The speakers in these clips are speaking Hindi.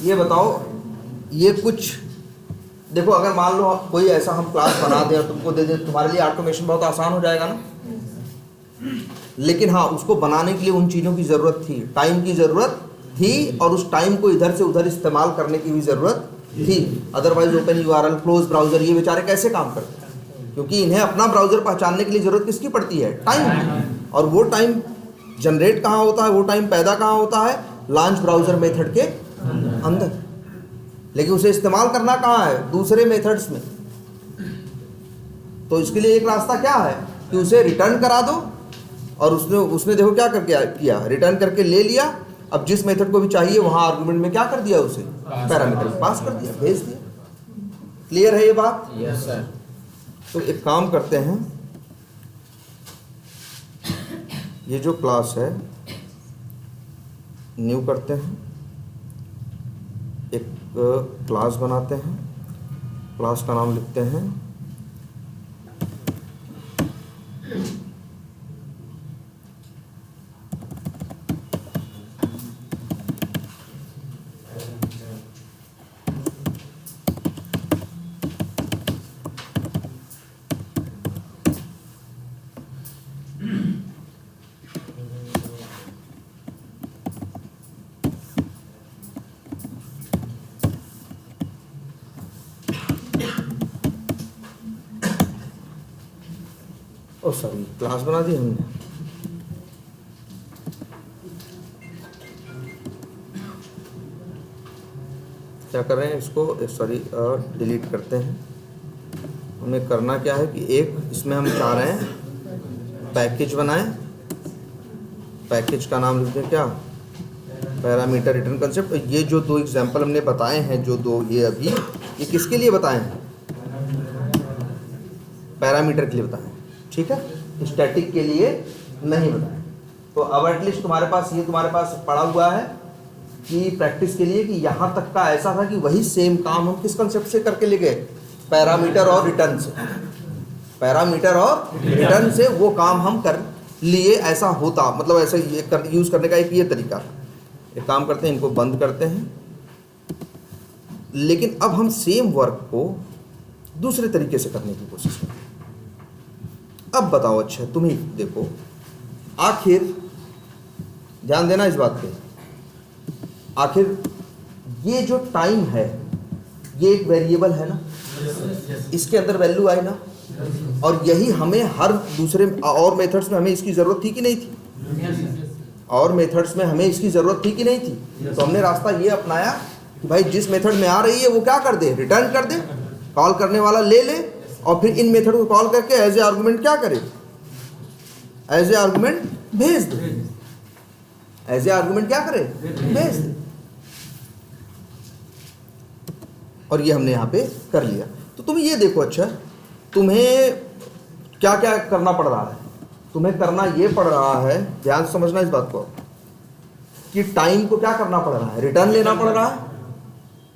ये बताओ, ये कुछ देखो, अगर मान लो आप कोई ऐसा हम क्लास बना दें और तुमको दे दें, तुम्हारे लिए ऑटोमेशन बहुत आसान हो जाएगा ना। लेकिन हाँ, उसको बनाने के लिए उन चीज़ों की ज़रूरत थी, टाइम की ज़रूरत थी, और उस टाइम को इधर से उधर इस्तेमाल करने की भी ज़रूरत थी। Otherwise open URL, close browser, ये बेचारे कैसे काम करते हैं? क्योंकि इन्हें अपना ब्राउज़र पहचानने के लिए ज़रूरत किसकी पड़ती है? टाइम की। और वो टाइम जनरेट कहाँ होता है, वो टाइम पैदा कहाँ होता है? लॉन्च ब्राउज़र मेथड के अंदर। लेकिन उसे इस्तेमाल करना कहाँ है? दूसरे मेथड्स में। तो इसके लिए एक रास्ता क्या है कि उसे रिटर्न करा दो, और उसने देखो क्या करके किया, रिटर्न करके ले लिया। अब जिस मेथड को भी चाहिए वहां आर्गुमेंट में क्या कर दिया, उसे पैरामीटर पास कर दिया, भेज दिया। क्लियर है ये बात? Yes sir. तो एक काम करते हैं, ये जो क्लास है न्यू करते हैं, एक क्लास बनाते हैं, क्लास का नाम लिखते हैं सॉरी, क्लास बना दी हमने। क्या कर रहे हैं, इसको सॉरी डिलीट करते हैं। हमें करना क्या है कि एक इसमें हम चाह रहे हैं पैकेज बनाएं। पैकेज का नाम लिखते हैं क्या? Parameter return concept. ये जो दो एग्जांपल हमने बताए हैं, जो दो ये अभी, ये किसके लिए बताए हैं? पैरामीटर के लिए बताए हैं, ठीक है, स्टैटिक के लिए नहीं बताए। तो अब एटलीस्ट तुम्हारे पास ये तुम्हारे पास पड़ा हुआ है कि प्रैक्टिस के लिए, कि यहाँ तक का ऐसा था कि वही सेम काम हम किस कंसेप्ट से करके ले गए? पैरामीटर और रिटर्न से। पैरामीटर और रिटर्न से वो काम हम कर लिए, ऐसा होता, मतलब ऐसा ये यूज़ करने का एक ये तरीका। एक काम करते हैं, इनको बंद करते हैं। लेकिन अब हम सेम वर्क को दूसरे तरीके से करने की कोशिश करते हैं। अब बताओ, अच्छा तुम ही देखो, आखिर ध्यान देना इस बात पे, आखिर ये जो टाइम है ये एक वेरिएबल है ना, इसके अंदर वैल्यू आई ना, और यही हमें हर दूसरे और मेथड्स में हमें इसकी ज़रूरत थी कि नहीं थी? और मेथड्स में हमें इसकी ज़रूरत थी कि नहीं थी? तो हमने रास्ता ये अपनाया कि भाई जिस मेथड में आ रही है वो क्या कर दे, रिटर्न कर दे, कॉल करने वाला ले ले, और फिर इन मेथड को कॉल करके एज ए आर्गुमेंट क्या करे, एज ए आर्गुमेंट भेज दे, एज ए आर्गुमेंट क्या करे, भेज दे। और ये हमने यहाँ पे कर लिया। तो तुम ये देखो, अच्छा तुम्हें क्या क्या करना पड़ रहा है? तुम्हें करना ये पड़ रहा है, ध्यान से समझना इस बात को, कि टाइम को क्या करना पड़ रहा है, रिटर्न लेना पड़ रहा है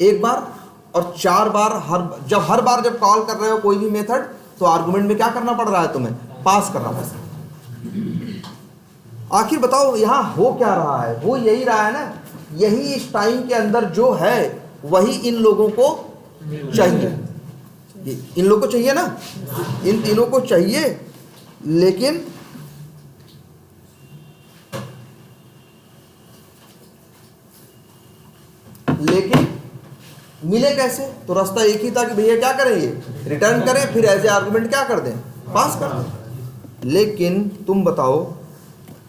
एक बार, और 4 बार हर बार जब कॉल कर रहे हो कोई भी मेथड, तो आर्गुमेंट में क्या करना पड़ रहा है, तुम्हें पास करना पड़ रहा है। आखिर बताओ यहाँ हो क्या रहा है? हो यही रहा है ना, यही इस टाइम के अंदर जो है वही इन लोगों को चाहिए, इन लोगों को चाहिए ना, इन तीनों को चाहिए। लेकिन मिले कैसे? तो रास्ता एक ही था कि भैया क्या करें, ये रिटर्न करें, फिर एज ए आर्गुमेंट क्या कर दें, पास कर दें। लेकिन तुम बताओ,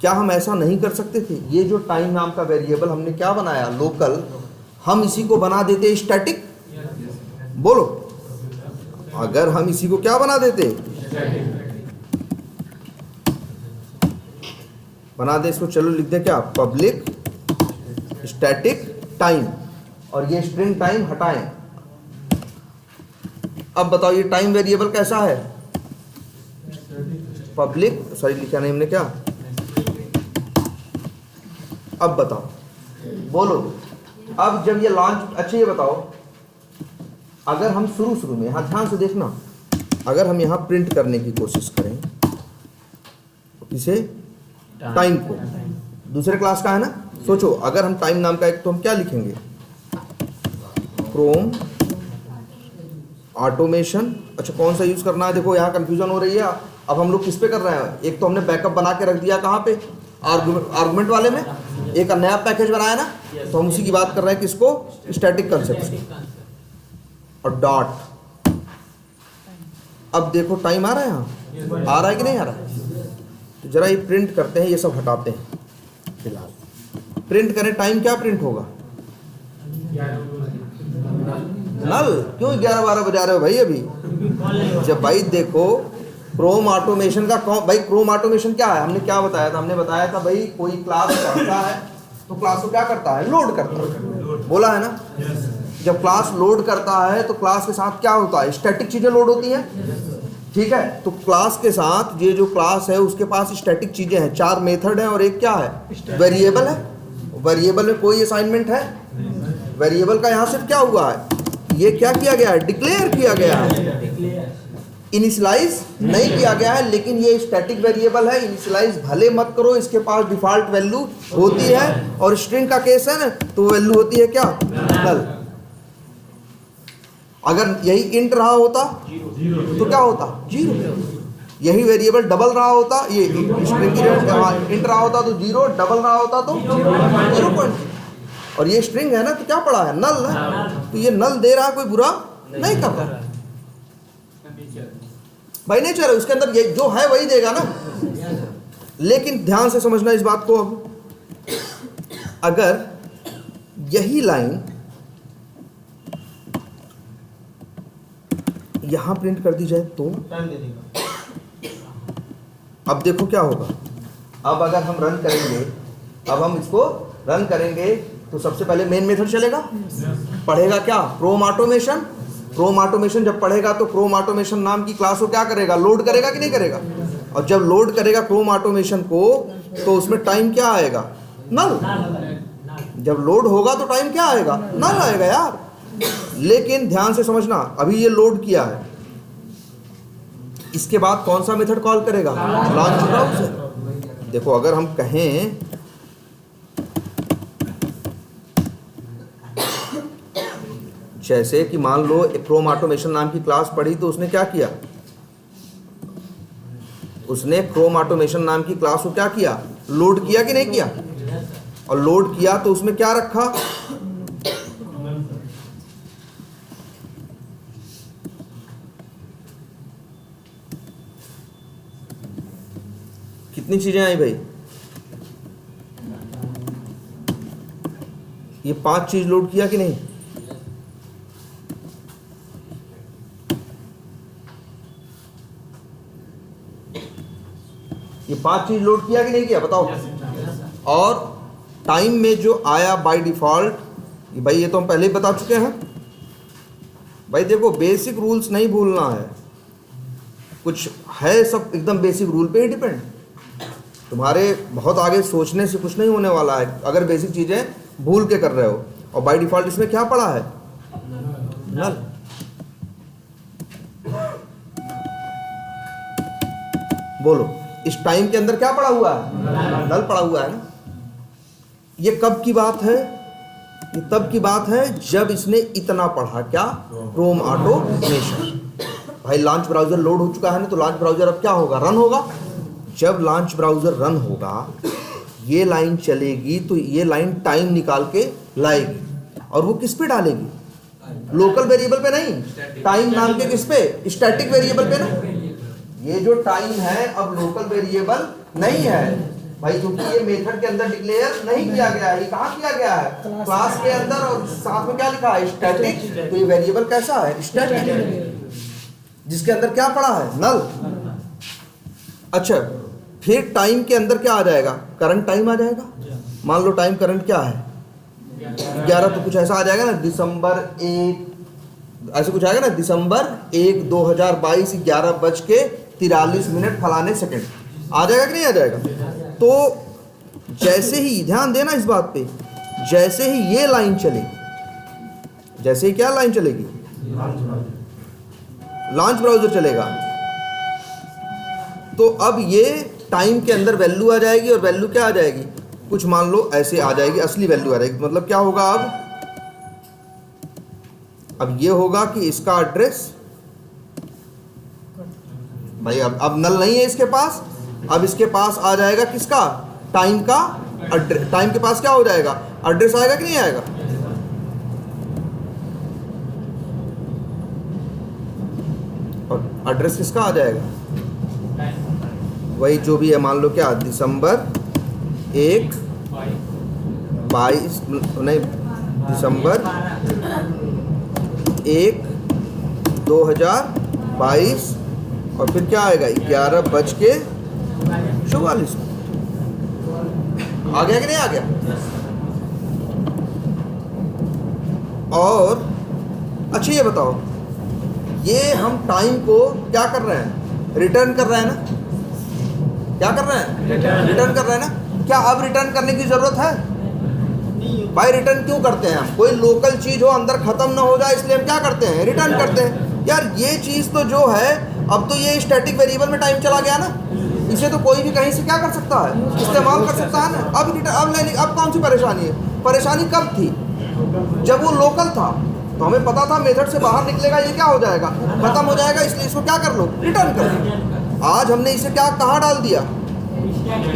क्या हम ऐसा नहीं कर सकते थे? ये जो टाइम नाम का वेरिएबल हमने क्या बनाया, लोकल, हम इसी को बना देते स्टैटिक। बोलो, अगर हम इसी को क्या बना देते, बना दे इसको, चलो लिख दे क्या, पब्लिक स्टैटिक टाइम, और ये स्ट्रिंग टाइम हटाएं। अब बताओ ये टाइम वेरिएबल कैसा है? पब्लिक, सॉरी लिखा नहीं हमने क्या। अब बताओ, बोलो, अब जब ये लॉन्च, अच्छा ये बताओ, अगर हम शुरू में, यहाँ ध्यान से देखना, अगर हम यहाँ प्रिंट करने की कोशिश करें इसे, टाइम को, दूसरे क्लास का है ना, सोचो अगर हम टाइम नाम का एक, तो हम क्या लिखेंगे, क्रोम ऑटोमेशन। अच्छा कौन सा यूज़ करना है, देखो यहाँ कंफ्यूजन हो रही है। अब हम लोग किस पे कर रहे हैं, एक तो हमने बैकअप बना के रख दिया कहाँ पे, आर्गुमेंट वाले में, एक नया पैकेज बनाया ना, तो हम उसी की बात कर रहे हैं, किसको, स्टैटिक कंसेप्ट। और डॉट, अब देखो टाइम आ रहा है यहाँ, आ रहा है कि नहीं आ रहा है, तो जरा ये प्रिंट करते हैं, ये सब हटाते हैं फिलहाल। प्रिंट करें, टाइम क्या प्रिंट होगा, नल। क्यों 11-12 बजा रहे हो भाई अभी, जब भाई देखो क्रोम ऑटोमेशन का भाई क्रोम ऑटोमेशन क्या है, हमने क्या बताया था, हमने बताया था भाई कोई क्लास पढ़ता है तो क्लास को क्या करता है, लोड करता है, बोला है ना। जब क्लास लोड करता है तो क्लास के साथ क्या होता है, स्टैटिक चीजें लोड होती हैं, ठीक है। तो क्लास के साथ ये जो क्लास है उसके पास स्टैटिक चीजें हैं, 4 मेथड है और एक क्या है, वेरिएबल है। वेरिएबल में कोई असाइनमेंट है, वेरिएबल का यहाँ सिर्फ क्या हुआ है, ये क्या किया गया है, डिक्लेयर किया गया है, इनिशियलाइज नहीं किया गया है। लेकिन ये स्टैटिक वेरिएबल है, इनिशियलाइज भले मत करो, इसके पास डिफॉल्ट वैल्यू होती है, और स्ट्रिंग का केस है ना तो वैल्यू होती है क्या, नल। अगर यही इंट रहा होता तो क्या होता, 0। यही वेरिएबल डबल रहा होता, ये स्ट्रिंग की इंट रहा होता तो 0, डबल रहा होता तो 0. और ये स्ट्रिंग है ना तो क्या पड़ा है, नल है, तो ये नल दे रहा है, कोई बुरा नहीं कर रहा भाई, नेचर है उसके अंदर, ये जो है वही देगा ना। लेकिन ध्यान से समझना इस बात को, अब अगर यही लाइन यहां प्रिंट कर दी जाए तो अब देखो क्या होगा। अब अगर हम रन करेंगे, अब हम इसको रन करेंगे तो सबसे पहले मेन मेथड चलेगा, पढ़ेगा क्या, क्रोम ऑटोमेशन। क्रोम ऑटोमेशन जब पढ़ेगा तो क्रोम ऑटोमेशन नाम की क्लास को क्या करेगा, लोड करेगा कि नहीं करेगा। और जब लोड करेगा क्रोम ऑटोमेशन को तो उसमें टाइम क्या आएगा, नल। जब लोड होगा तो टाइम क्या आएगा, नल आएगा यार। लेकिन ध्यान से समझना, अभी ये लोड किया है, इसके बाद कौन सा मेथड कॉल करेगा, लॉन्च ब्राउज़र। देखो अगर हम कहें जैसे कि मान लो क्रोम ऑटोमेशन नाम की क्लास पढ़ी, तो उसने क्या किया, उसने क्रोम ऑटोमेशन नाम की क्लास को क्या किया, लोड किया कि नहीं किया। और लोड किया तो उसमें क्या रखा, कितनी चीजें आई भाई, ये 5 चीज लोड किया कि नहीं। ये 5 चीज लोड किया कि नहीं किया, बताओ। और टाइम में जो आया बाय डिफॉल्ट, ये भाई ये तो हम पहले ही बता चुके हैं भाई। देखो बेसिक रूल्स नहीं भूलना है, कुछ है सब एकदम बेसिक रूल पे ही डिपेंड। तुम्हारे बहुत आगे सोचने से कुछ नहीं होने वाला है अगर बेसिक चीजें भूल के कर रहे हो। और बाय डिफॉल्ट इसमें क्या पड़ा है, नल। बोलो इस टाइम के अंदर क्या पड़ा हुआ है, नल पड़ा हुआ है ना। ये कब की बात है, ये तब की बात है जब इसने इतना पढ़ा, क्या, क्रोम ऑटोमेशन। भाई लॉन्च ब्राउजर लोड हो चुका है ना, तो लॉन्च ब्राउजर अब क्या होगा, रन होगा। जब लॉन्च ब्राउजर रन होगा, ये लाइन चलेगी तो ये लाइन टाइम निकाल के लाएगी, और वो किस पे डालेगी, लोकल वेरिएबल पे नहीं, टाइम नाम के किस पे, स्टैटिक वेरिएबल पे ना। ये जो टाइम है अब लोकल वेरिएबल नहीं है भाई, क्योंकि ये मेथड के अंदर डिक्लेयर नहीं किया गया है। ये कहाँ किया गया है, क्लास के अंदर, और साथ में क्या लिखा है, स्टैटिक। तो ये वेरिएबल कैसा है, स्टैटिक, जिसके अंदर क्या पड़ा है, नल। अच्छा फिर टाइम के अंदर क्या आ जाएगा, करंट टाइम आ जाएगा। मान लो टाइम करंट क्या है 11, तो कुछ ऐसा आ जाएगा ना, दिसंबर 1, ऐसे कुछ आएगा ना, दिसंबर 1 2022 11:43 फलाने सेकंड आ जाएगा कि नहीं आ जाएगा। तो जैसे ही, ध्यान देना इस बात पे, जैसे ही ये लाइन चलेगी, जैसे ही क्या लाइन चलेगी, लॉन्च ब्राउजर चलेगा, तो अब ये टाइम के अंदर वैल्यू आ जाएगी, और वैल्यू क्या आ जाएगी, कुछ मान लो ऐसे आ जाएगी, असली वैल्यू आ जाएगी। मतलब क्या होगा, अब अब ये होगा कि इसका एड्रेस, भाई अब नल नहीं है इसके पास, अब इसके पास आ जाएगा किसका, टाइम का एड्रेस। टाइम के पास क्या हो जाएगा, एड्रेस आएगा कि नहीं आएगा। और एड्रेस किसका आ जाएगा, वही जो भी है, मान लो क्या, दिसंबर 1/22 नहीं, दिसंबर 1/2022 और फिर क्या आएगा 11:44। आ गया कि नहीं आ गया। और अच्छा ये बताओ, ये हम टाइम को क्या कर रहे हैं, रिटर्न कर रहे हैं ना, क्या कर रहे हैं, रिटर्न कर रहे हैं ना। क्या अब रिटर्न करने की जरूरत है भाई। रिटर्न क्यों करते हैं हम, कोई लोकल चीज हो अंदर खत्म ना हो जाए इसलिए हम क्या करते हैं, रिटर्न करते हैं। यार ये चीज तो जो है, अब तो ये स्टैटिक वेरिएबल में टाइम चला गया ना, इसे तो कोई भी कहीं से क्या कर सकता है, इस्तेमाल कर सकता है ना। अब कौन सी परेशानी है, परेशानी कब थी, जब वो लोकल था तो हमें पता था मेथड से बाहर निकलेगा ये क्या हो जाएगा, खत्म हो जाएगा, इसलिए इसको क्या कर लो, रिटर्न कर लो। आज हमने इसे क्या कहाँ डाल दिया,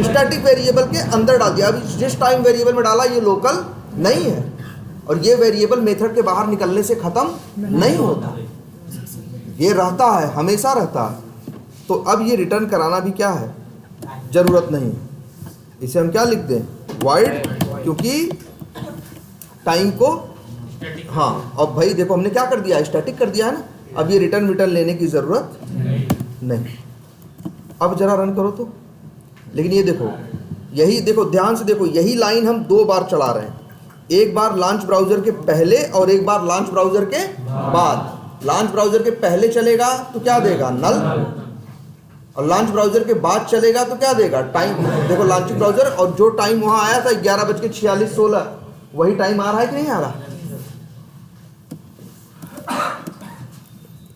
स्टैटिक वेरिएबल के अंदर डाल दिया। अभी जिस टाइम वेरिएबल में डाला ये लोकल नहीं है, और ये वेरिएबल मेथड के बाहर निकलने से खत्म नहीं होता, ये रहता है, हमेशा रहता है। तो अब ये रिटर्न कराना भी क्या है, जरूरत नहीं है। इसे हम क्या लिख दें, वॉइड, क्योंकि टाइम को, हाँ। अब भाई देखो हमने क्या कर दिया, स्टैटिक कर दिया है ना, अब ये रिटर्न लेने की जरूरत नहीं। अब जरा रन करो तो, लेकिन ये देखो, यही देखो, ध्यान से देखो, यही लाइन हम 2 बार चला रहे हैं, एक बार लॉन्च ब्राउजर के पहले और एक बार लॉन्च ब्राउजर के बाद। लॉन्च ब्राउजर के पहले चलेगा तो क्या देगा, नल, और लॉन्च ब्राउजर के बाद चलेगा तो क्या देगा, टाइम। देखो लॉन्च ब्राउजर, और जो टाइम वहां आया था 11:46 वही टाइम आ रहा है कि नहीं आ रहा।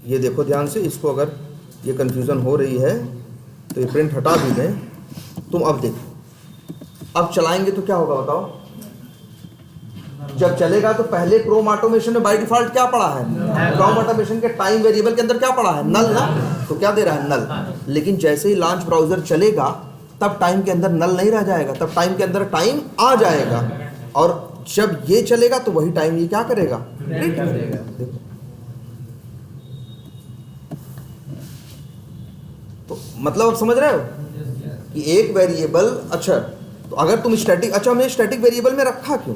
ये देखो ध्यान से, इसको अगर ये कंफ्यूजन हो रही है तो ये प्रिंट हटा भी दें। तुम अब देखो, अब चलाएंगे तो क्या होगा बताओ। जब चलेगा तो पहले क्रोम ऑटोमेशन में बाय डिफॉल्ट क्या पड़ा है, क्रोम ऑटोमेशन के टाइम वेरिएबल के अंदर क्या पड़ा है, नल ना, तो क्या दे रहा है, नल। लेकिन जैसे ही लॉन्च ब्राउजर चलेगा तब टाइम के अंदर नल नहीं रह जाएगा, तब टाइम के अंदर टाइम आ जाएगा, और जब ये चलेगा तो वही टाइम ये क्या करेगा, प्रिंट करेगा। देखो तो मतलब अब समझ रहे हो कि एक वेरिएबल, अच्छा तो अगर तुम स्टैटिक, अच्छा हमने स्टैटिक वेरिएबल में रखा क्यों,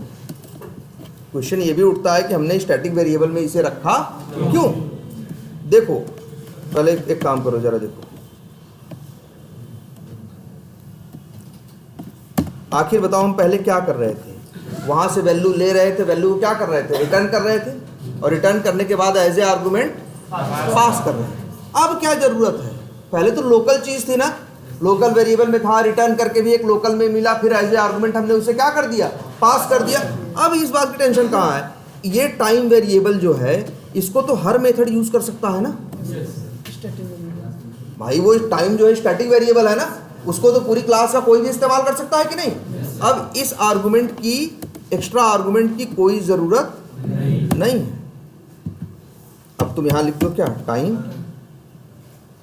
क्वेश्चन ये भी उठता है कि हमने स्टैटिक वेरिएबल में इसे रखा क्यों। देखो पहले एक काम करो, जरा देखो, आखिर बताओ हम पहले क्या कर रहे थे, वहां से वैल्यू ले रहे थे, वैल्यू क्या कर रहे थे, रिटर्न कर रहे थे, और रिटर्न करने के बाद एज ए आर्गुमेंट पास कर रहे थे। अब क्या जरूरत है, पहले तो लोकल चीज थी ना, लोकल वेरिएबल में था, रिटर्न करके भी एक लोकल में मिला, फिर एज ए आर्गुमेंट हमने उसे क्या कर दिया, पास कर दिया। अब इस बात की टेंशन कहाँ है, ये टाइम वेरिएबल जो है इसको तो हर मेथड यूज कर सकता है ना भाई। वो टाइम जो है स्टैटिक वेरिएबल है ना, उसको तो पूरी क्लास का कोई भी इस्तेमाल कर सकता है कि नहीं। अब इस आर्गुमेंट की, एक्स्ट्रा आर्गुमेंट की कोई जरूरत नहीं है। अब तुम यहां लिख दो क्या, टाइम,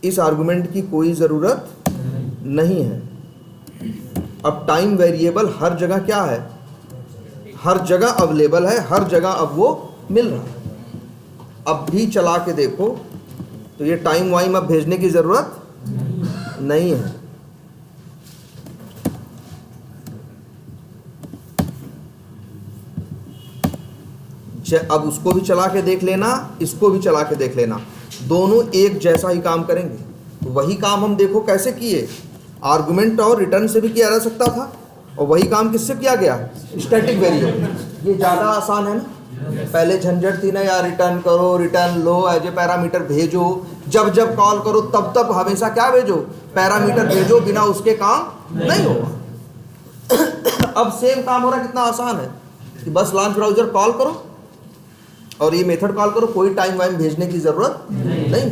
इस आर्गुमेंट की कोई जरूरत नहीं है। अब टाइम वेरिएबल हर जगह क्या है, हर जगह अवेलेबल है, हर जगह अब वो मिल रहा है। अब भी चला के देखो तो ये टाइम वाइम अब भेजने की जरूरत नहीं है। अब उसको भी चला के देख लेना, इसको भी चला के देख लेना, दोनों एक जैसा ही काम करेंगे। तो वही काम हम देखो कैसे किए, आर्गुमेंट और रिटर्न से भी किया जा सकता था, और वही काम किससे किया गया, स्टैटिक वेरिएबल। ये ज़्यादा आसान है ना, पहले झंझट थी ना यार, रिटर्न करो, रिटर्न लो, एज ए पैरामीटर भेजो, जब जब कॉल करो तब तब हमेशा क्या भेजो, पैरामीटर भेजो, बिना उसके काम नहीं होगा। अब सेम काम हो रहा, कितना आसान है कि बस लॉन्च ब्राउजर कॉल करो और ये मेथड कॉल करो, कोई टाइम वाइम भेजने की जरूरत नहीं,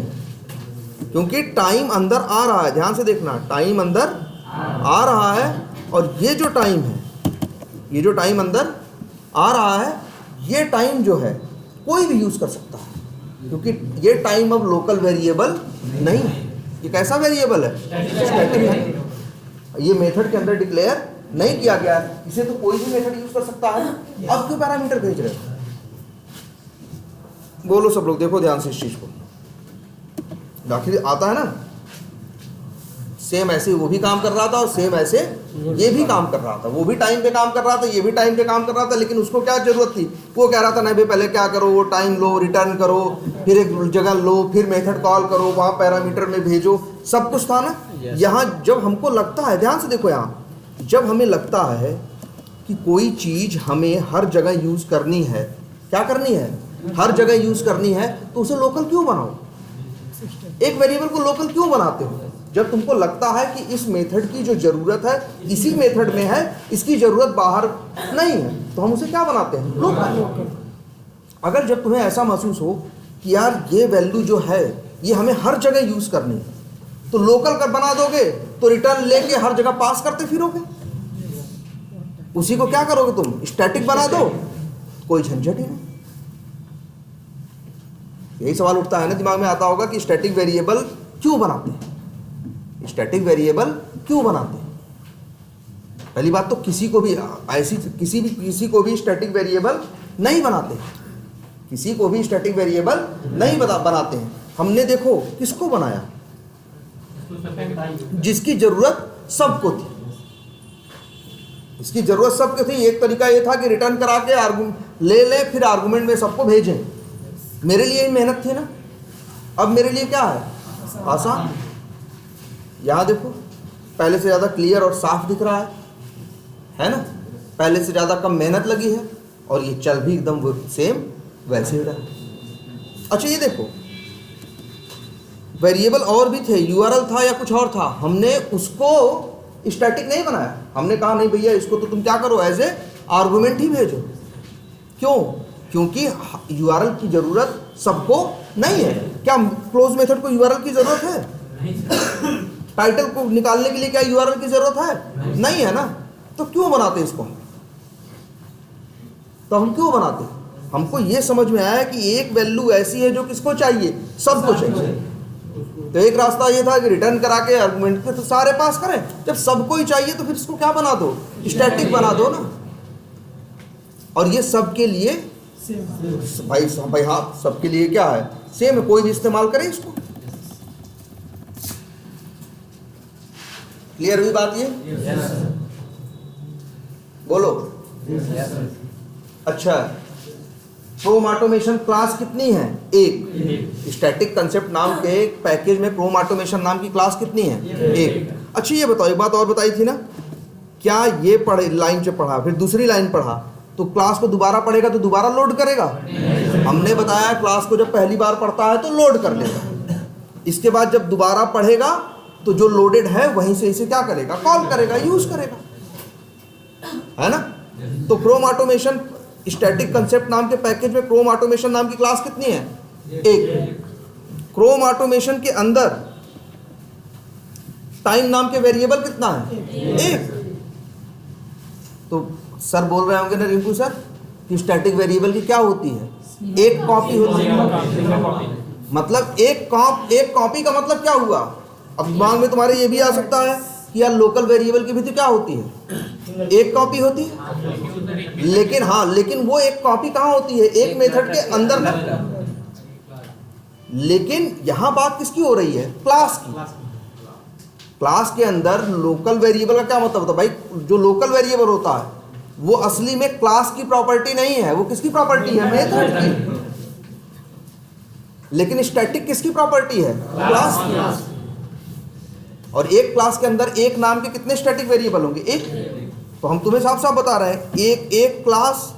क्योंकि टाइम अंदर आ रहा है। ध्यान से देखना, टाइम अंदर आ रहा है, और ये जो टाइम है, ये जो टाइम अंदर आ रहा है, ये टाइम जो है कोई भी यूज कर सकता है, क्योंकि ये टाइम अब लोकल वेरिएबल नहीं है, ये कैसा वेरिएबल है, स्टैटिक है। ये मेथड के अंदर डिक्लेयर नहीं किया गया है, इसे तो कोई भी मेथड यूज कर सकता है। अब क्यों पैरामीटर भेज रहे हो? बोलो सब लोग, देखो ध्यान से इस चीज को। आखिर आता है ना, सेम ऐसे वो भी काम कर रहा था और सेम ऐसे ये भी काम कर रहा था, वो भी टाइम पे काम कर रहा था, ये भी टाइम पे काम कर रहा था, लेकिन उसको क्या जरूरत थी, वो कह रहा था नहीं भाई पहले क्या करो, वो टाइम लो, रिटर्न करो, फिर एक जगह लो, फिर मेथड कॉल करो, वहाँ पैरामीटर में भेजो, सब कुछ था ना। यहाँ जब हमको लगता है, ध्यान से देखो, यहाँ जब हमें लगता है कि कोई चीज हमें हर जगह यूज करनी है, क्या करनी है, हर जगह यूज करनी है, तो उसे लोकल क्यों बनाओ? एक वेरिएबल को लोकल क्यों बनाते हो? जब तुमको लगता है कि इस मेथड की जो जरूरत है इसी मेथड में है, इसकी जरूरत बाहर नहीं है, तो हम उसे क्या बनाते हैं, लोकल। अगर जब तुम्हें ऐसा महसूस हो कि यार ये वैल्यू जो है ये हमें हर जगह यूज करनी है, तो लोकल कर बना दोगे तो रिटर्न लेके हर जगह पास करते फिरोगे। उसी को क्या करोगे तुम, स्टैटिक बना दो, कोई झंझट ही नहीं। यही सवाल उठता है ना, दिमाग में आता होगा कि स्टैटिक वेरिएबल क्यों बनाते हैं, स्टैटिक वेरिएबल क्यों बनाते हैं? पहली बात तो किसी को भी ऐसी किसी को भी स्टैटिक वेरिएबल नहीं बनाते, किसी को भी स्टैटिक वेरिएबल नहीं बनाते हैं। हमने देखो किसको बनाया, जिसकी जरूरत सबको थी, इसकी जरूरत सबको थी। एक तरीका ये था कि रिटर्न करा के ले ले, फिर आर्गुमेंट में सबको भेजें। मेरे लिए ही मेहनत थी ना, अब मेरे लिए क्या है, आसान। यहाँ देखो पहले से ज़्यादा क्लियर और साफ दिख रहा है ना, पहले से ज़्यादा कम मेहनत लगी है, और ये चल भी एकदम सेम वैसे ही रहा। अच्छा ये देखो, वेरिएबल और भी थे, यूआरएल था या कुछ और था, हमने उसको स्टैटिक नहीं बनाया। हमने कहा नहीं भैया इसको तो तुम क्या करो, एज ए आर्गुमेंट ही भेजो। क्यों? क्योंकि यूआरएल की जरूरत सबको नहीं है। क्या क्लोज मेथड को यूआरएल की जरूरत है? टाइटल को निकालने के लिए क्या यूआरएल की जरूरत है? नहीं है ना। तो क्यों बनाते इसको? तो हम क्यों बनाते? हमको ये समझ में आया कि एक वैल्यू ऐसी है जो किसको चाहिए, सबको चाहिए। तो एक रास्ता ये था कि रिटर्न करा के आर्गुमेंट के तो सारे पास करें। जब सबको ही चाहिए तो फिर इसको क्या बना दो, स्टैटिक बना दो ना। और ये सबके लिए भाई हाँ, सबके लिए क्या है, सेम है, कोई भी इस्तेमाल करे इसको। क्लियर हुई बात ये? बोलो। अच्छा, क्रोम ऑटोमेशन क्लास कितनी है? एक। स्टैटिक कंसेप्ट नाम के एक पैकेज में क्रोम ऑटोमेशन नाम की क्लास कितनी है? एक। अच्छा ये बताओ, एक बात और बताई थी ना, क्या ये पढ़े लाइन से पढ़ा फिर दूसरी लाइन पढ़ा तो क्लास को दोबारा पढ़ेगा तो दोबारा लोड करेगा? हमने बताया क्लास को जब पहली बार पढ़ता है तो लोड कर लेगा, इसके बाद जब दोबारा पढ़ेगा तो जो लोडेड है वहीं से इसे क्या करेगा, कॉल करेगा, यूज करेगा, है ना। तो क्रोम ऑटोमेशन स्टैटिक कंसेप्ट नाम के पैकेज में क्रोम ऑटोमेशन नाम की क्लास कितनी है? एक। क्रोम ऑटोमेशन के अंदर टाइम नाम के वेरिएबल कितना है? एक। तो सर बोल रहे होंगे ना रिंकू सर कि स्टैटिक वेरिएबल की क्या होती है? एक कॉपी होती है। मतलब एक कॉपी का मतलब क्या हुआ? अब दिमाग में तुम्हारे ये भी आ सकता है कि यार लोकल वेरिएबल की भी तो क्या होती है, एक कॉपी होती है। लेकिन हाँ, लेकिन वो एक कॉपी कहाँ होती है? एक मेथड के अंदर में। लेकिन यहां बात किसकी हो रही है? क्लास की। क्लास के अंदर लोकल वेरिएबल का क्या मतलब होता है भाई? जो लोकल वेरिएबल होता है वो असली में क्लास की प्रॉपर्टी नहीं है, वो किसकी प्रॉपर्टी है? मेथड की। लेकिन स्टैटिक किसकी प्रॉपर्टी है? क्लास की। और एक क्लास के अंदर एक नाम के कितने स्टैटिक वेरिएबल होंगे? एक। तो हम तुम्हें साफ साफ बता रहे हैं, एक क्लास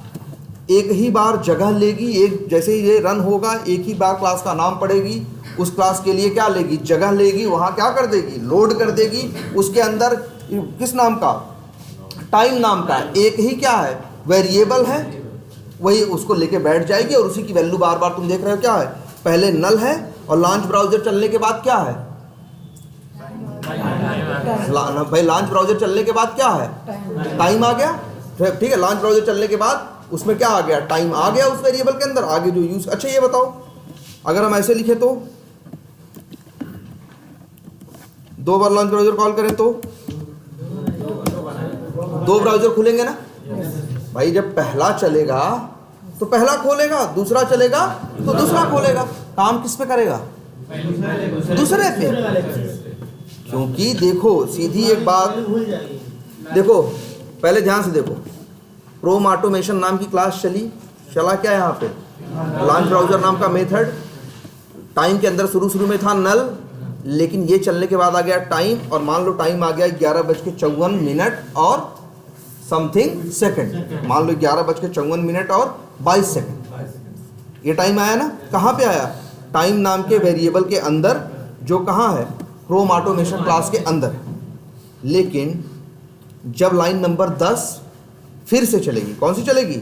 एक ही बार जगह लेगी। एक जैसे ही ये रन होगा एक ही बार क्लास का नाम पड़ेगी, उस क्लास के लिए क्या लेगी? जगह लेगी, वहाँ क्या कर देगी? लोड कर देगी। उसके अंदर किस नाम का? टाइम नाम का एक ही क्या है? वेरिएबल है, वही उसको लेके बैठ जाएगी और उसी की वैल्यू बार बार तुम देख रहे हो क्या है? पहले नल है और लॉन्च ब्राउजर चलने के बाद क्या है? भाई लॉन्च ब्राउजर चलने के बाद क्या है? टाइम आ गया। ठीक है, लॉन्च ब्राउजर चलने के बाद उसमें क्या आ गया, टाइम आ गया उस वेरिएबल के अंदर, आगे जो यूज। अच्छा ये बताओ, अगर हम ऐसे लिखे तो 2 बार लॉन्च ब्राउजर कॉल करें तो 2 ब्राउजर खुलेंगे ना भाई। जब पहला चलेगा तो पहला खोलेगा, दूसरा चलेगा तो दूसरा खोलेगा। काम किस पे करेगा, दूसरे पे। क्योंकि देखो सीधी एक बात देखो, पहले ध्यान से देखो, क्रोम ऑटोमेशन नाम की क्लास चला क्या यहाँ पे, लॉन्च ब्राउजर नाम का मेथड। टाइम के अंदर शुरू में था नल, लेकिन ये चलने के बाद आ गया टाइम, और मान लो टाइम आ गया 11:54 और समथिंग सेकंड। मान लो 11:54 और 22 सेकंड ये टाइम आया ना। कहाँ पे आया, टाइम नाम के वेरिएबल के अंदर, जो कहाँ है, क्रोम ऑटोमेशन क्लास के अंदर। लेकिन जब लाइन नंबर 10 फिर से चलेगी, कौन सी चलेगी,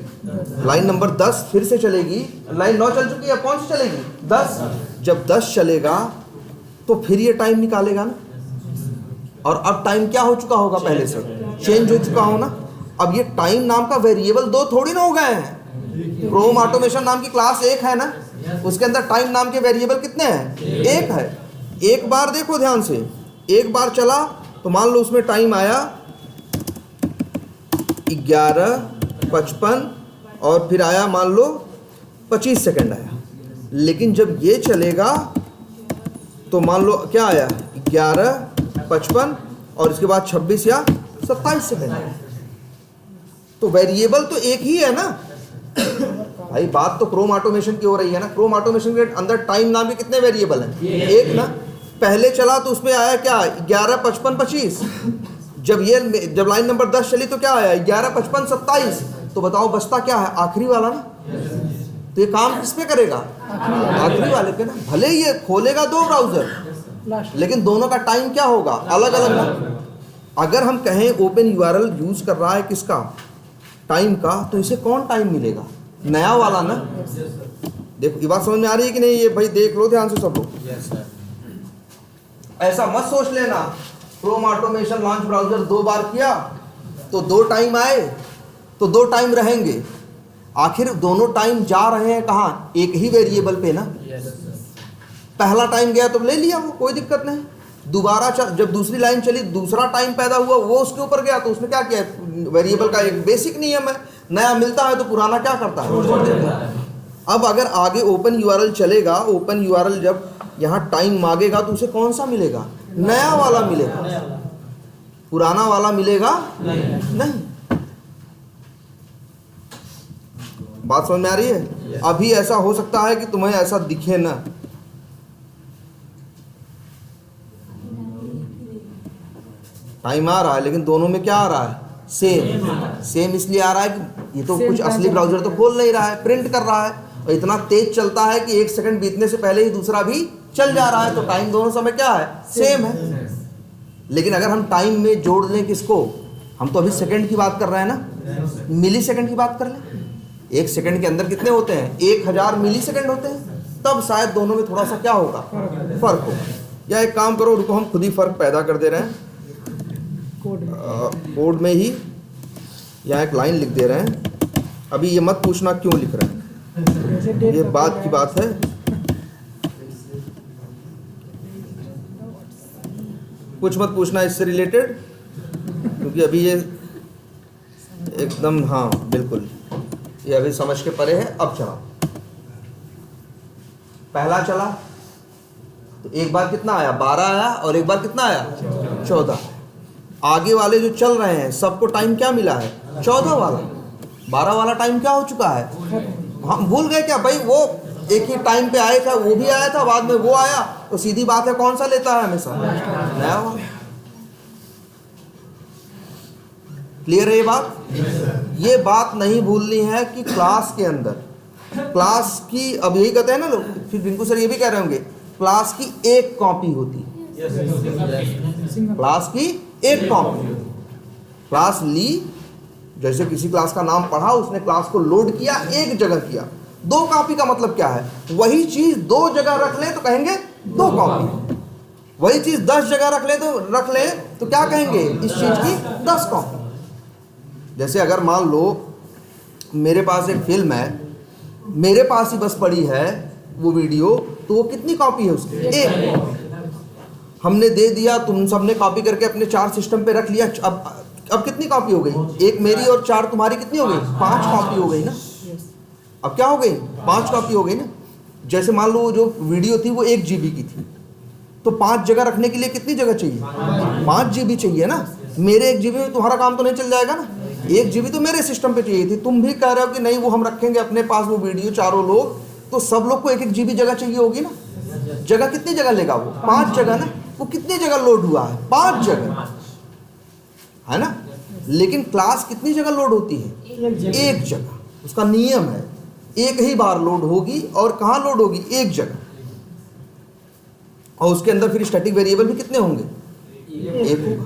लाइन नंबर 10 फिर से चलेगी। लाइन 9 चल चुकी है, कौन सी चलेगी, 10। जब 10 चलेगा तो फिर ये टाइम निकालेगा ना, और अब टाइम क्या हो चुका होगा, पहले से चेंज हो चुका हो ना। अब ये टाइम नाम का वेरिएबल 2 थोड़ी ना हो गए हैं। क्रोम ऑटोमेशन नाम की क्लास 1 है ना, उसके अंदर टाइम नाम के वेरिएबल कितने हैं, 1 है। एक बार देखो ध्यान से, एक बार चला तो मान लो उसमें टाइम आया 11:55 और फिर आया मान लो 25 सेकंड आया। लेकिन जब ये चलेगा तो मान लो क्या आया, 11:55 और इसके बाद 26 या 27 सेकंड आया। तो वेरिएबल तो एक ही है ना भाई। बात तो क्रोम ऑटोमेशन की हो रही है ना। क्रोम ऑटोमेशन के अंदर टाइम नाम के कितने वेरिएबल हैं, एक ना। पहले चला तो उसमें आया क्या, 11:55-25। जब लाइन नंबर 10 चली तो क्या आया, 11:55-27। तो बताओ बचता क्या है, आखिरी वाला ना। तो ये काम किस पे करेगा, आखिरी वाले पे ना। भले ही ये खोलेगा 2 ब्राउजर, लेकिन दोनों का टाइम क्या होगा, अलग अलग ना। अगर हम कहें ओपन यूआरएल यूज कर रहा है किसका, टाइम का, तो इसे कौन टाइम मिलेगा, नया वाला ना। देखो ये बात समझ में आ रही है कि नहीं, ये भाई देख लो ध्यान से सब लोग। ऐसा मत सोच लेना क्रोम ऑटोमेशन लॉन्च ब्राउजर 2 बार किया तो 2 टाइम आए तो 2 टाइम रहेंगे। आखिर दोनों टाइम जा रहे हैं कहाँ, एक ही वेरिएबल पे ना। पहला टाइम गया तो ले लिया वो, कोई दिक्कत नहीं। दोबारा जब दूसरी लाइन चली, दूसरा टाइम पैदा हुआ, वो उसके ऊपर गया तो उसने क्या किया, वेरिएबल का एक बेसिक नियम है, नया मिलता है तो पुराना क्या करता है। अब अगर आगे ओपन यूआरएल चलेगा, ओपन यूआरएल जब यहाँ टाइम मांगेगा तो उसे कौन सा मिलेगा, नया वाला मिलेगा, पुराना वाला मिलेगा नहीं। बात समझ में आ रही है। अभी ऐसा हो सकता है कि तुम्हें ऐसा दिखे ना, टाइम आ रहा है लेकिन दोनों में क्या आ रहा है, सेम इसलिए आ रहा है कि ये तो कुछ असली ब्राउजर तो खोल नहीं रहा है, प्रिंट कर रहा है, और इतना तेज चलता है कि 1 सेकंड बीतने से पहले ही दूसरा भी चल जा रहा है। तो टाइम दोनों समय क्या है, सेम है। लेकिन अगर हम टाइम में जोड़ लें किसको, हम तो अभी सेकंड की बात कर रहे हैं ना, मिली सेकंड की बात कर लें। 1 सेकंड के अंदर कितने होते हैं, 1000 मिली सेकंड होते हैं। तब शायद दोनों में थोड़ा सा क्या होगा, फर्क होगा। या एक काम करो, रुको, हम खुद ही फर्क पैदा कर दे रहे हैं कोड में ही। यहाँ एक लाइन लिख दे रहे हैं। अभी ये मत पूछना क्यों लिख रहे हैं, ये बात की बात है। कुछ मत पूछना इससे रिलेटेड, क्योंकि अभी ये एकदम, हाँ बिल्कुल, ये अभी समझ के परे है। अब चला, पहला चला तो एक बार कितना आया, 12 आया, और एक बार कितना आया, 14। आगे वाले जो चल रहे हैं सबको टाइम क्या मिला है, 14 वाला। 12 वाला टाइम क्या हो चुका है, हम भूल गए क्या भाई, वो एक ही टाइम पे आया था, वो भी आया था, बाद में वो आया, तो सीधी बात है कौन सा लेता है हमेशा, नया वाला। क्लियर है ये बात। ये बात नहीं भूलनी है कि क्लास के अंदर, क्लास की, अब यही कहते हैं ना लोग, फिर रिंकू सर ये भी कह रहे होंगे, क्लास की एक कॉपी होती है, क्लास की एक कॉपी। क्लास ली, जैसे किसी क्लास का नाम पढ़ा, उसने क्लास को लोड किया, एक जगह किया। 2 कॉपी का मतलब क्या है, वही चीज 2 जगह रख ले तो कहेंगे 2 कॉपी। वही चीज 10 जगह रख ले तो क्या कहेंगे, इस चीज की 10 कॉपी। जैसे अगर मान लो मेरे पास एक फिल्म है, मेरे पास ही बस पड़ी है वो वीडियो, तो वो कितनी कॉपी है उसकी? एक। हमने दे दिया, तुम सबने कॉपी करके अपने 4 सिस्टम पे रख लिया। अब कितनी कॉपी हो गई? एक मेरी और 4 तुम्हारी, कितनी हो गई? 5 कॉपी हो गई ना। अब क्या हो गई? 5 कॉपी हो गई ना। जैसे मान लो जो वीडियो थी वो 1 GB की थी, तो 5 जगह रखने के लिए कितनी जगह चाहिए? 5 GB चाहिए ना। मेरे 1 GB में तुम्हारा काम तो नहीं चल जाएगा ना। 1 GB तो मेरे सिस्टम पे चाहिए थी। तुम भी कह रहे हो कि नहीं वो हम रखेंगे अपने पास वो वीडियो, चारों लोग, तो सब लोग को 1-1 GB जगह चाहिए होगी ना। जगह कितनी जगह लेगा वो? 5 जगह ना। वो कितनी जगह लोड हुआ है? 5 जगह, है ना। लेकिन क्लास कितनी जगह लोड होती है? 1 जगह। उसका नियम है, एक ही बार लोड होगी। और कहाँ लोड होगी? 1 जगह। और उसके अंदर फिर स्टैटिक वेरिएबल भी कितने होंगे? 1 होगा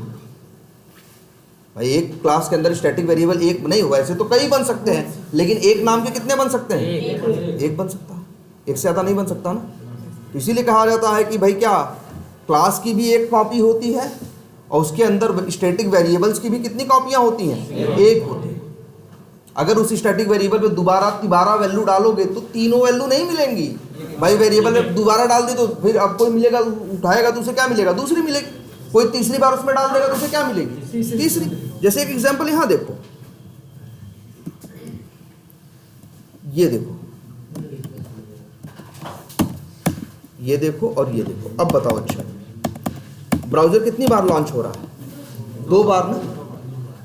भाई। एक क्लास के अंदर स्टैटिक वेरिएबल 1 नहीं होगा। ऐसे तो कई बन सकते हैं, लेकिन एक नाम के कितने बन सकते हैं? 1 बन सकता है, एक से ज़्यादा नहीं बन सकता ना। तो इसीलिए कहा जाता है कि भाई क्या, क्लास की भी 1 कॉपी होती है और उसके अंदर स्टैटिक वेरिएबल्स की भी कितनी कॉपियाँ होती हैं? 1 होती है। अगर उस स्टैटिक वेरिएबल पे दोबारा वैल्यू डालोगे तो तीनों वैल्यू नहीं मिलेंगी भाई। वेरिएबल में दोबारा डाल दी तो फिर अब कोई मिलेगा, उठाएगा तो उसे क्या मिलेगा? दूसरी मिलेगी। कोई तीसरी बार उसमें डाल देगा तो उसे क्या मिलेगी? तीसरी। जैसे एक एग्जांपल यहाँ देखो, ये देखो, ये देखो और ये देखो। अब बताओ, अच्छा ब्राउजर कितनी बार लॉन्च हो रहा है? 2 बार ना।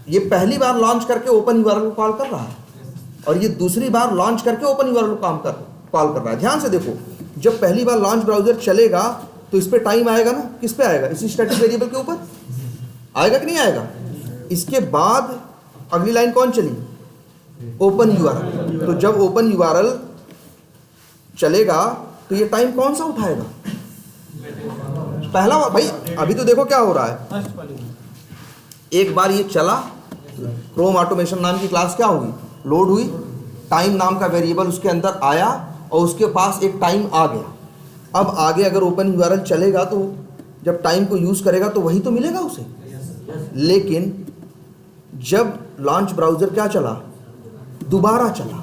ये पहली बार लॉन्च करके ओपन यूआरएल को कॉल कर रहा है और ये दूसरी बार लॉन्च करके ओपन यूआरएल को कॉल कर रहा है। ध्यान से देखो, जब पहली बार लॉन्च ब्राउजर चलेगा तो इस पे टाइम आएगा ना। किस पे आएगा? इसी स्टैटिक वेरिएबल के ऊपर आएगा कि नहीं आएगा? इसके बाद अगली लाइन कौन चली? Open URL. तो जब ओपन यूआरएल चलेगा तो ये टाइम कौन सा उठाएगा? पहला भाई। अभी तो देखो क्या हो रहा है, एक बार ये चला, क्रोम ऑटोमेशन नाम की क्लास क्या हुई? लोड हुई। टाइम नाम का वेरिएबल उसके अंदर आया और उसके पास एक टाइम आ गया। अब आगे अगर ओपन यूआरएल चलेगा तो जब टाइम को यूज़ करेगा तो वही तो मिलेगा उसे। लेकिन जब लॉन्च ब्राउज़र क्या चला? दोबारा चला,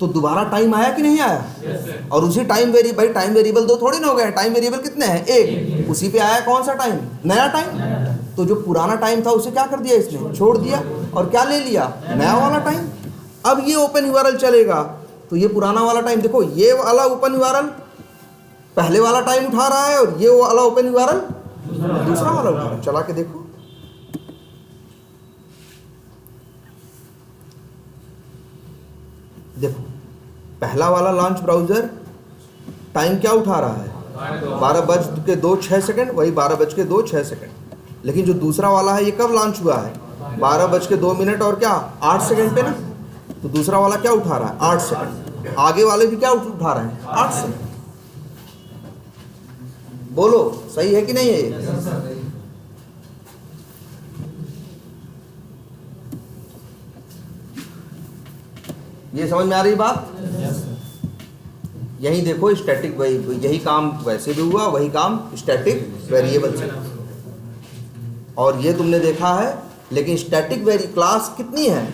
तो दोबारा टाइम आया कि नहीं आया? और उसी टाइम भाई टाइम वेरिएबल 2 थोड़ी ना हो गए। टाइम वेरिएबल कितने हैं? 1। उसी पे आया कौन सा टाइम? नया टाइम। तो जो पुराना टाइम था उसे क्या कर दिया इसने? छोड़ दिया। और क्या ले लिया? नया वाला टाइम। अब ये ओपन यूआरएल चलेगा तो ये पुराना वाला टाइम, देखो ये वाला ओपन यूआरएल पहले वाला टाइम उठा रहा है और ये वाला ओपन यूआरएल दूसरा वाला उठा रहा है। चला के देखो, देखो पहला वाला लॉन्च ब्राउजर टाइम क्या उठा रहा है? 12:02 वही 12:02 लेकिन जो दूसरा वाला है ये कब लॉन्च हुआ है? 12:02 और क्या 8 सेकंड पे ना। तो दूसरा वाला क्या उठा रहा है? 8 सेकंड। आगे वाले भी क्या उठा रहे हैं? 8 सेकंड। बोलो सही है कि नहीं है? ये समझ में आ रही बात? यही देखो स्टैटिक, यही काम वैसे भी हुआ, वही काम स्टैटिक वेरिएबल से। और ये तुमने देखा है, लेकिन स्टैटिक क्लास कितनी है?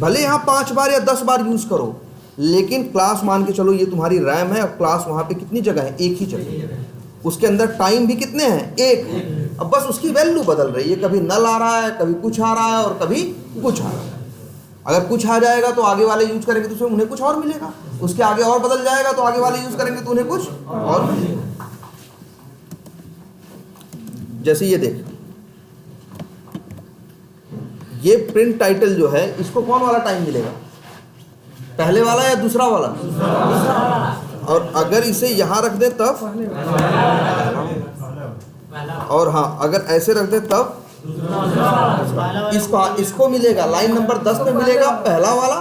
भले यहाँ 5 बार या 10 बार यूज करो, लेकिन क्लास मान के चलो ये तुम्हारी रैम है और क्लास वहाँ पे कितनी जगह है? 1 ही जगह। उसके अंदर टाइम भी कितने हैं? 1। अब बस उसकी वैल्यू बदल रही है, कभी नल आ रहा है, कभी कुछ आ रहा है और कभी कुछ आ रहा है। अगर कुछ आ जाएगा तो आगे वाले यूज करेंगे तो उसमें उन्हें कुछ और मिलेगा। उसके आगे और बदल जाएगा तो आगे वाले यूज करेंगे तो उन्हें कुछ और मिलेगा। जैसे ये देख, ये प्रिंट टाइटल जो है इसको कौन वाला टाइम मिलेगा? पहले वाला या दूसरा वाला? और अगर इसे यहां रख दे तब, और हाँ अगर ऐसे रख दे तब इसको मिलेगा लाइन नंबर 10 पे मिलेगा पहला वाला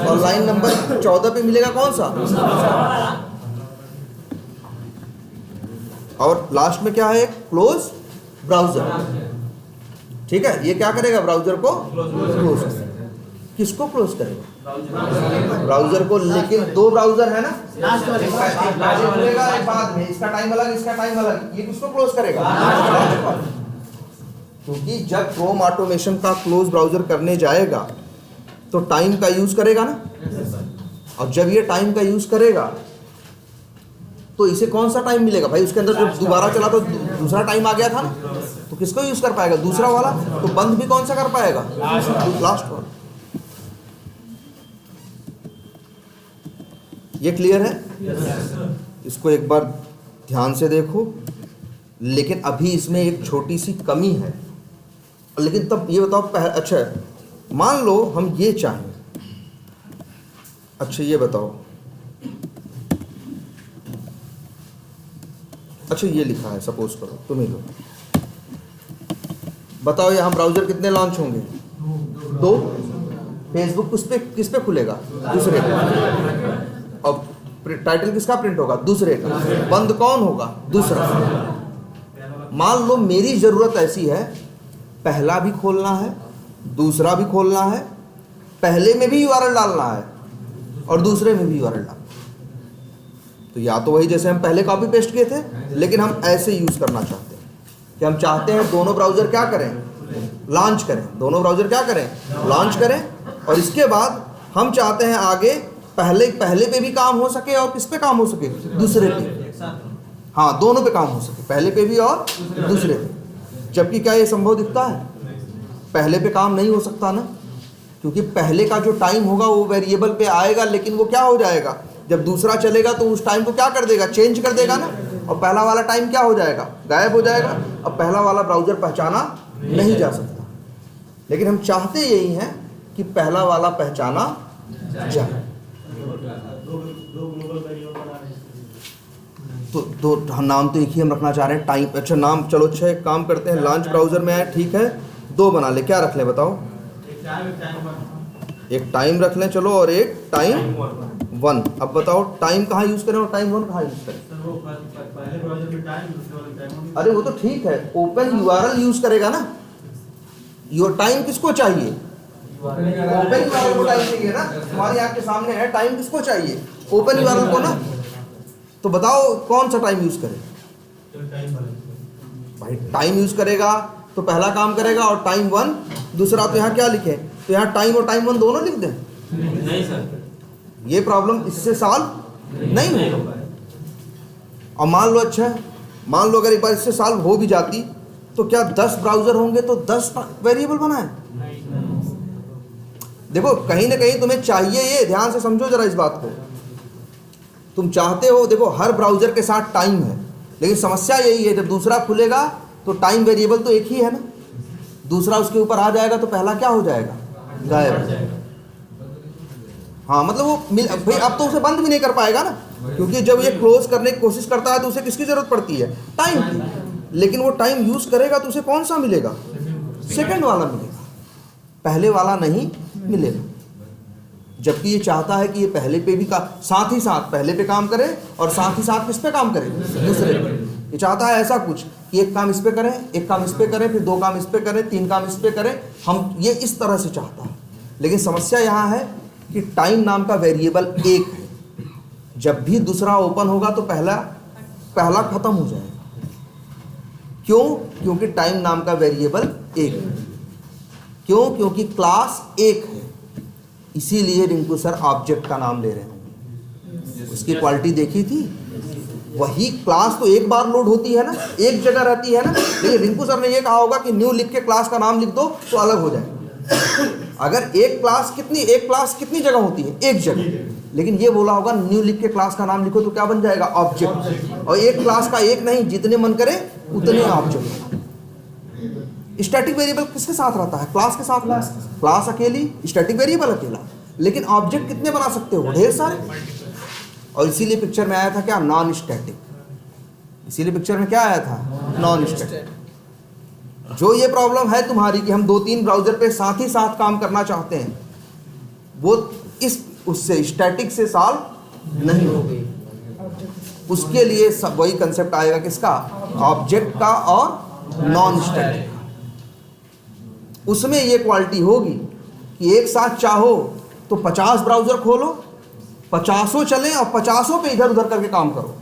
और लाइन नंबर 14 पे मिलेगा कौन सा? और लास्ट में क्या है? Close browser. ठीक है, ये क्या करेगा? ब्राउजर को क्लोज करेगा। किसको क्लोज करेगा? ब्राउजर को। लेकिन 2 ब्राउजर है ना, एक बाद में, इसका टाइम अलग, इसका टाइम अलग। ये किसको क्लोज करेगा? क्योंकि जब क्रोम ऑटोमेशन का क्लोज ब्राउजर करने जाएगा तो टाइम का यूज करेगा ना। और जब ये टाइम का यूज करेगा तो इसे कौन सा टाइम मिलेगा भाई? उसके अंदर जब दोबारा चला तो दूसरा टाइम आ गया था ना, तो किसको यूज कर पाएगा? दूसरा वाला। तो बंद भी कौन सा कर पाएगा? लास्ट वाला। ये क्लियर है? इसको एक बार ध्यान से देखो। लेकिन अभी इसमें एक छोटी सी कमी है। लेकिन तब ये बताओ अच्छा मान लो हम ये चाहें, अच्छा ये बताओ, अच्छा ये लिखा है, सपोज करो तुम ही लो, बताओ यहाँ ब्राउजर कितने लॉन्च होंगे? 2। फेसबुक किस पे खुलेगा? दूसरे पे। और टाइटल किसका प्रिंट होगा? दूसरे का। बंद कौन होगा? दूसरा। मान लो मेरी जरूरत ऐसी है, पहला भी खोलना है, दूसरा भी खोलना है, पहले में भी यूआरएल डालना है और दूसरे में भी यूआरएल डालना है। तो या तो वही जैसे हम पहले कॉपी पेस्ट किए थे, लेकिन हम ऐसे यूज करना चाहते हैं कि हम चाहते हैं दोनों ब्राउजर क्या करें? लॉन्च करें। दोनों ब्राउजर क्या करें? लॉन्च करें। और इसके बाद हम चाहते हैं आगे पहले पे भी काम हो सके और किस पे काम हो सके? दूसरे पे। हाँ, दोनों पे काम हो सके, पहले पे भी और दूसरे पे। जबकि क्या ये संभव दिखता है? पहले पे काम नहीं हो सकता ना, क्योंकि पहले का जो टाइम होगा वो वेरिएबल पे आएगा, लेकिन वो क्या हो जाएगा? जब दूसरा चलेगा तो उस टाइम को क्या कर देगा? चेंज कर देगा ना। और पहला वाला टाइम क्या हो जाएगा? गायब हो जाएगा। अब पहला वाला ब्राउजर पहचाना नहीं जा सकता। लेकिन हम चाहते यही हैं कि पहला वाला पहचाना जाए। तो दो नाम तो एक ही हम रखना चाह रहे हैं, टाइम। अच्छा नाम, चलो अच्छा एक काम करते हैं, लॉन्च ब्राउजर में आए, ठीक है, 2 बना ले। क्या रख लें बताओ? एक टाइम रख लें चलो, और एक टाइम 1। अब बताओ टाइम कहाँ यूज करें और टाइम 1 कहाँ यूज करें? अरे वो तो ठीक है, ओपन यूआरएल यूज करेगा ना। योर टाइम किसको चाहिए? ओपन यूआरएल को टाइम चाहिए ना। तुम्हारी आंख के सामने है, टाइम किसको चाहिए? ओपन यूआरएल को ना। तो बताओ कौन सा टाइम यूज करें? भाई टाइम यूज करेगा तो पहला काम करेगा, और टाइम 1 दूसरा। तो यहाँ क्या लिखे? तो यहाँ टाइम और टाइम 1 दोनों लिख दें? नहीं सर, ये प्रॉब्लम इससे सॉल्व नहीं होगा। और मान लो, अच्छा मान लो अगर एक बार इससे सॉल्व हो भी जाती तो क्या 10 ब्राउजर होंगे तो 10 वेरिएबल बनाए? देखो कहीं ना कहीं तुम्हें चाहिए, ये ध्यान से समझो जरा इस बात को। तुम चाहते हो, देखो हर ब्राउजर के साथ टाइम है, लेकिन समस्या यही है जब दूसरा खुलेगा तो टाइम वेरिएबल तो एक ही है ना। दूसरा उसके ऊपर आ जाएगा तो पहला क्या हो जाएगा? गायब हो जाएगा। हाँ मतलब वो भाई अब तो उसे बंद भी नहीं कर पाएगा ना, क्योंकि जब ये क्लोज करने की कोशिश करता है तो उसे किसकी जरूरत पड़ती है? टाइम की। लेकिन वो टाइम यूज करेगा तो उसे कौन सा मिलेगा? सेकंड वाला मिलेगा, पहले वाला नहीं मिलेगा। जबकि ये चाहता है कि ये पहले पे भी साथ ही साथ पहले पे काम करे और साथ ही साथ किस पे काम करे? दूसरे पे। ये चाहता है ऐसा कुछ कि एक काम इस पे करें, एक काम इस पे करें, फिर 2 काम इस पे करें, 3 काम इस पे करें। हम ये इस तरह से चाहता है। लेकिन समस्या यहाँ है कि टाइम नाम का वेरिएबल एक है। जब भी दूसरा ओपन होगा तो पहला खत्म हो जाएगा। क्यों? क्योंकि टाइम नाम का वेरिएबल एक है। क्यों? क्योंकि क्लास एक है। इसीलिए रिंकू सर ऑब्जेक्ट का नाम ले रहे हैं। उसकी क्वालिटी देखी थी, वही क्लास तो एक बार लोड होती है ना, एक जगह रहती है ना। लेकिन रिंकू सर ने ये कहा होगा कि न्यू लिख के क्लास का नाम लिख दो तो अलग हो जाए। अगर एक क्लास कितनी जगह होती है? एक जगह। लेकिन ये बोला होगा न्यू लिख के क्लास का नाम लिखो तो क्या बन जाएगा? ऑब्जेक्ट। और एक क्लास का एक नहीं, जितने मन करे उतने ऑब्जेक्ट। स्टैटिक वेरिएबल किसके साथ रहता है? क्लास के साथ। क्लास अकेली, स्टैटिक वेरिएबल अकेला। लेकिन ऑब्जेक्ट कितने बना सकते हो? ढेर सारे। और इसीलिए पिक्चर में आया था क्या? Non static. इसीलिए पिक्चर में क्या आया था? Non static. जो ये प्रॉब्लम है तुम्हारी कि हम 2-3 ब्राउजर पे साथ ही साथ काम करना चाहते हैं, वो उससे स्टैटिक से सॉल्व नहीं होगी। उसके लिए सब वही कंसेप्ट आएगा किसका? ऑब्जेक्ट का और नॉन स्टैटिक का। उसमें ये क्वालिटी होगी कि एक साथ चाहो तो 50 ब्राउजर खोलो, 50 चलें और 50 पे इधर उधर करके काम करो।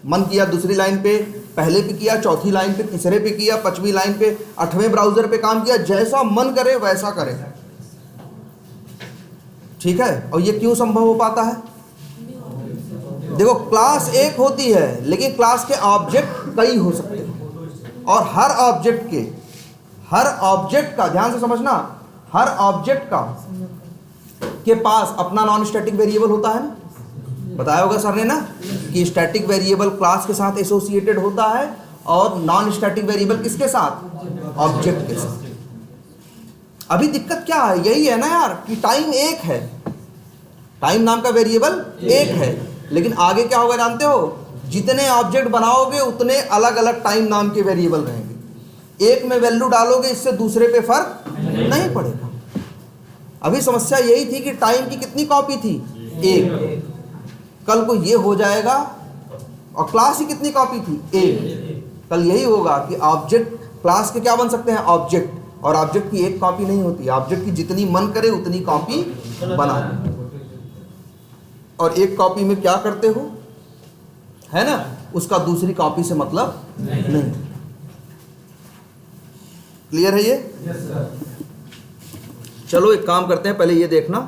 मन किया दूसरी लाइन पे, पहले पे किया, चौथी लाइन पे, तीसरे पे किया, 5वीं लाइन पे, 8वें ब्राउज़र पे काम किया, जैसा मन करे वैसा करे। ठीक है। और ये क्यों संभव हो पाता है? देखो, क्लास एक होती है लेकिन क्लास के ऑब्जेक्ट कई हो सकते हैं, और हर ऑब्जेक्ट का ध्यान से समझना, हर ऑब्जेक्ट का के पास अपना नॉन स्टैटिक वेरिएबल होता है ना। बताया होगा सर ने ना कि स्टैटिक वेरिएबल क्लास के साथ एसोसिएटेड होता है और नॉन स्टैटिक वेरिएबल किसके साथ? ऑब्जेक्ट के साथ। अभी दिक्कत क्या है? यही है ना यार कि टाइम एक है, टाइम नाम का वेरिएबल एक है, लेकिन आगे क्या होगा जानते हो? जितने ऑब्जेक्ट बनाओगे उतने अलग अलग टाइम नाम के वेरिएबल रहेंगे। एक में वैल्यू डालोगे, इससे दूसरे पे फर्क नहीं पड़ेगा। अभी समस्या यही थी कि टाइम की कितनी कॉपी थी? एक। कल को ये हो जाएगा, और क्लास की कितनी कॉपी थी? एक। कल यही होगा कि ऑब्जेक्ट, क्लास के क्या बन सकते हैं? ऑब्जेक्ट। और ऑब्जेक्ट की एक कॉपी नहीं होती, ऑब्जेक्ट की जितनी मन करे उतनी कॉपी बना। और एक कॉपी में क्या करते हो, है ना, उसका दूसरी कॉपी से मतलब नहीं। क्लियर है ये? चलो एक काम करते हैं, पहले ये देखना